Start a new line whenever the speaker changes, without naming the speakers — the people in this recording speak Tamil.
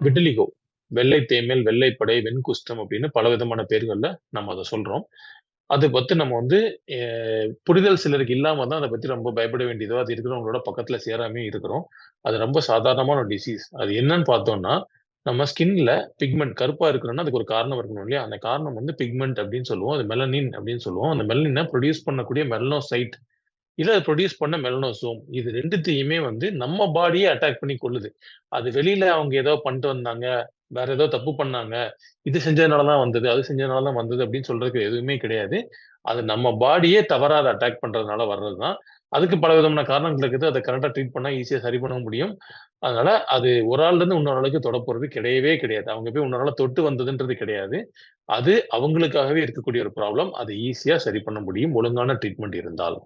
விட்டிலிகோ, வெள்ளை தேமல், வெள்ளைப்படை, வெண்குஷ்டம் அப்படின்னு பலவிதமான பேர்கள்ல நம்ம அத சொல்றோம். அது பத்தி நம்ம வந்து எ புரிதல் சிலருக்கு இல்லாம தான் அத பத்தி ரொம்ப பயப்பட வேண்டியதோ, அது இருக்கிறவங்களோட பக்கத்துல சேராமயே இருக்கிறோம். அது ரொம்ப சாதாரணமான ஒரு டிசீஸ். அது என்னன்னு பார்த்தோம்னா, நம்ம ஸ்கின்ல பிக்மென்ட் கருப்பா இருக்கணும்னா, அதுக்கு ஒரு காரணம் இருக்கணும் இல்லையா? அந்த காரணம் வந்து பிக்மென்ட் அப்படின்னு சொல்லுவோம். அது மெலனின் அப்படின்னு சொல்லுவோம். அந்த மெலனின புரொடியூஸ் பண்ணக்கூடிய மெலனோசைட் இல்ல புரொடியூஸ் பண்ண மெலனோசோம். இது 2த்தையுமே வந்து நம்ம பாடியே அட்டாக் பண்ணி கொல்லுது. அது வெளியில அவங்க ஏதோ பண்ணிட்டு வந்தாங்க, வேற ஏதோ தப்பு பண்ணாங்க. இது செஞ்சதுனால தான் வந்தது, அது செஞ்சதுனால தான் வந்தது அப்படின்னு சொல்றதுக்கு எதுவுமே கிடையாது. அது நம்ம பாடியே தவறா அத அட்டாக் பண்றதுனால வர்றது தான். அதுக்கு பலவிதமான காரணங்கள் இருக்குது. அத கரெக்ட்டா ட்ரீட் பண்ணா ஈஸியா சரி பண்ண முடியும். அதனால அது ஒரு ஆள்ல இருந்து இன்னொரு ஆளுக்கு தொடப்போறது கிடையவே கிடையாது. அவங்க போய் இன்னொரு ஆள தொட்டு வந்ததுன்றது கிடையாது. அது அவங்களுக்காகவே இருக்கக்கூடிய ஒரு ப்ராப்ளம். அத ஈஸியா சரி பண்ண முடியும். ஒழுங்கான ட்ரீட்மெண்ட் இருந்தால்.